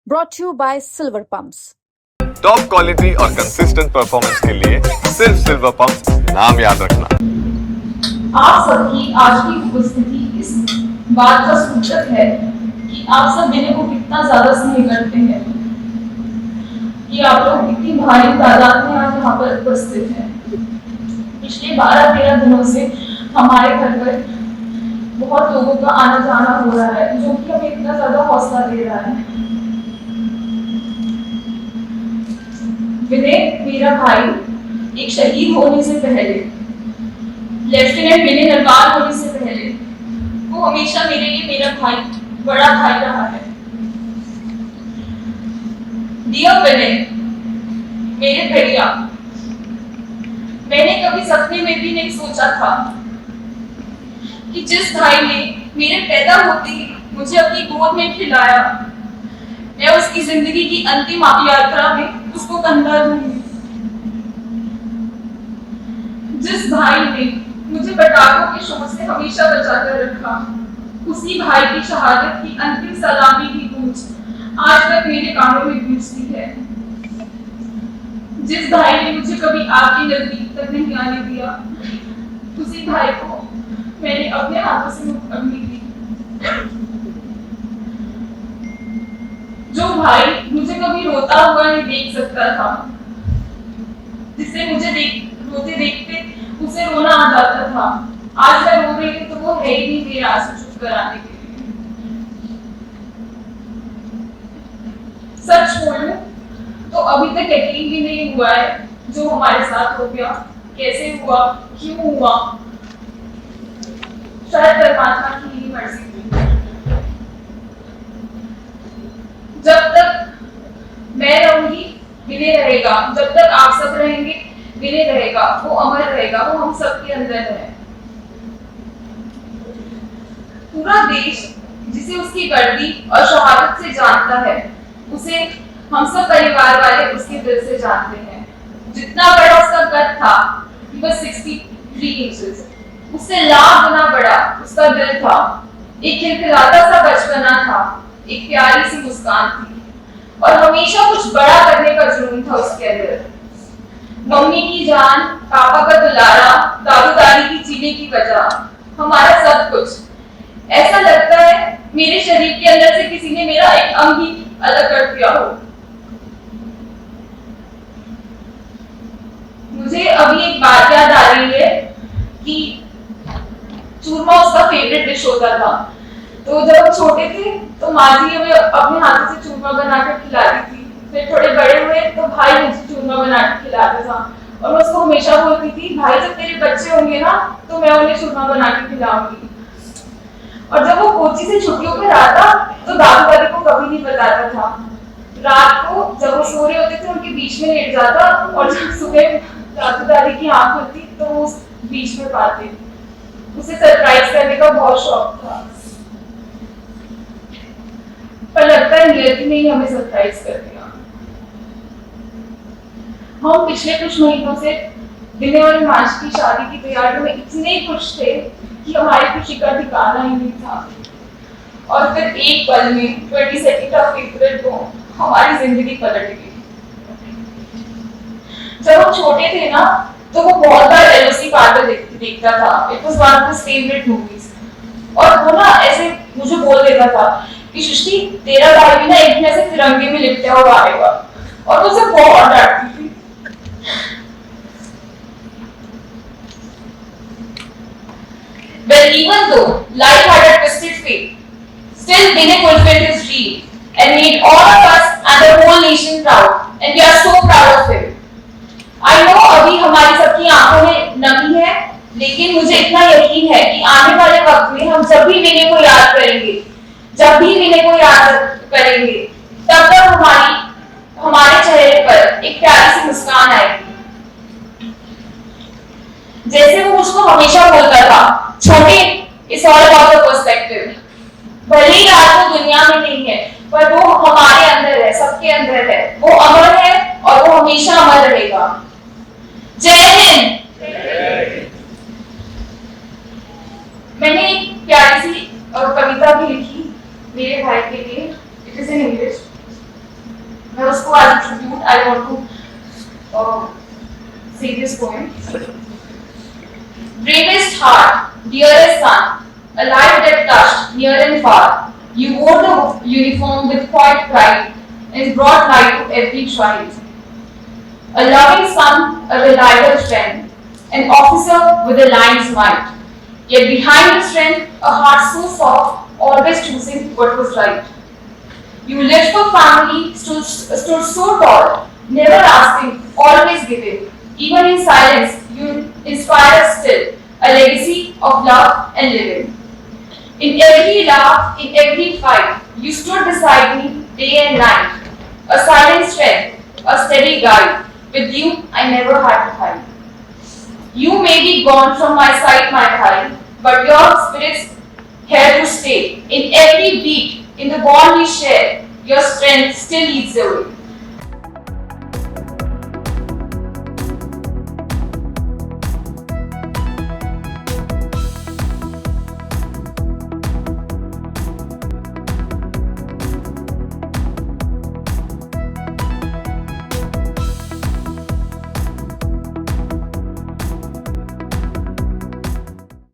brought to you by Silver Pumps. Top quality और consistent performance के लिए सिर्फ सिल्वर पंप्स नाम याद रखना। आप सबकी आज की उपस्थिति इस बात का सूचक है कि आप सब मेरे को कितना ज्यादा स्नेह करते हैं कि आप लोग इतनी भारी तादाद में आज यहाँ पर उपस्थित हैं। पिछले 12-13 दिनों से हमारे घर पर बहुत लोगों का आना जाना हो रहा है, जो कि हमें इतना ज्यादा हौसला दे रहा है। विनय मेरा भाई एक शहीद होने से पहले, लेफ्टिनेंट विनय नरवाल होने से पहले, वो हमेशा मेरे लिए मेरा भाई, बड़ा भाई रहा है। डियर विनय, मेरे भैया, मैंने कभी सपने में भी नहीं सोचा था कि जिस भाई ने मेरे पैदा होते ही मुझे अपनी गोद में खिलाया, मैं उसकी जिंदगी की अंतिम यात्रा में उसको कंधा दूंगी। जिस भाई ने मुझे पटाखों के शोर से हमेशा बचाकर रखा, उसी भाई की शहादत की अंतिम सलामी की गूंज आज तक मेरे कानों में गूंजती है। जिस भाई ने मुझे कभी आपके नजदीक तक नहीं आने दिया, उसी भाई को मैंने अपने हाथों से मुक्ति दी। जो भाई मुझे कभी रोता हुआ नहीं देख सकता था, जिससे मुझे रोते देखते उसे रोना आ जाता था, आज मैं रो रही हूँ तो वो है ही नहीं मेरे आंसू चुप कराने के लिए। सच बोलूं तो अभी तक यकीन भी नहीं हुआ है जो हमारे साथ हो गया, कैसे हुआ, क्यों हुआ। शायद परमात्मा की ही मर्जी थी। जब तक मैं रहूंगी विनय रहेगा, जब तक आप सब रहेंगे विनय रहेगा, वो अमर रहेगा, वो हम सबके अंदर है। पूरा देश जिसे उसकी वर्दी और शहादत से जानता है, उसे हम सब परिवार वाले उसके दिल से जानते हैं। जितना बड़ा उसका कद था, he was 63 inches, उससे लाख गुना बड़ा उसका दिल था। एक खिलखिलाता सा बचपना था, एक प्यारी सी मुस्कान थी, और हमेशा कुछ बड़ा करने का जुनून था उसके अंदर। मम्मी की जान, पापा का दुलारा, दादू दादी की जीने की वजह, हमारा सब कुछ। ऐसा लगता है मेरे शरीर के अंदर से किसी ने मेरा एक अंग ही अलग कर दिया हो। मुझे अभी एक बात याद आ रही है कि चूरमा उसका फेवरेट डिश होता था। तो जब हम छोटे थे तो माँ जी हमें अपने हाथों से चूरमा बनाकर खिलाती थी। फिर थोड़े बड़े हुए तो भाई मुझे चूरमा बनाकर खिलाता था, और मैं उसको हमेशा बोलती थी, भाई जब तेरे बच्चे होंगे ना तो मैं उन्हें चूरमा बनाकर खिलाऊंगी। और जब वो कोची से छुट्टियों पर आता तो दादू दादी को कभी नहीं बताता था। रात को जब वो सो रहे होते थे उनके बीच में लेट जाता, और जब सुबह दादू दादी की आंख खुलती तो वो उस बीच में पाते। उसे सरप्राइज करने का बहुत शौक था, पर लगता है नियति ने ही हमें सरप्राइज कर दिया। हम पिछले कुछ महीनों से विनय और हिमांशु की शादी की तैयारियों में इतने खुश थे कि हमारी खुशी का ठिकाना ही नहीं था। और फिर एक पल में 22 अप्रैल को हमारी जिंदगी पलट गई। जब हम छोटे थे ना तो वो बहुत बार एलओसी पागल देखता था। It was one of his favourite movies. और वो ना ऐसे मुझे बोल देता था कि सृष्टि तेरा भाई भी ना एक दिन ऐसे तिरंगे में लिपटा हुआ आएगा, और वो उसे बहुत डांटती थी। Well, even though life had a twisted fate, still Vinay fulfilled his dream and made all of us and the whole nation proud, and we are so proud of him. I know अभी हमारी सबकी आंखों में नमी है, लेकिन मुझे इतना यकीन है कि आने वाले वक्त में हम जब भी विनय को याद करेंगे, तब तक हमारे चेहरे पर एक प्यारी सी मुस्कान आएगी। जैसे वो मुझको हमेशा बोलता था, छोटे, it's all about the perspective. भले ही आज वो दुनिया में नहीं है, पर वो हमारे अंदर है, सबके अंदर है। वो अमर है और वो हमेशा अमर रहेगा। जय हिंद। मैंने एक प्यारी सी कविता भी लिखी मेरे भाई के लिए। It is in English. मैं उसको as a tribute I want to say this poem. Bravest heart, dearest son, a life that touched near and far. You wore the uniform with quiet pride and brought light to every child. A loving son, a reliable friend, an officer with a lion's might. Yet behind the strength, a heart so soft, always choosing what was right. You lived for family, stood so tall, never asking, always giving. Even in silence, you inspire us still, a legacy of love and living. In every laugh, in every fight, you stood beside me day and night. A silent strength, a steady guide. With you, I never had to hide. You may be gone from my sight, my child, but your spirit's here to stay. In every beat, in the bond we share, your strength still leads the way.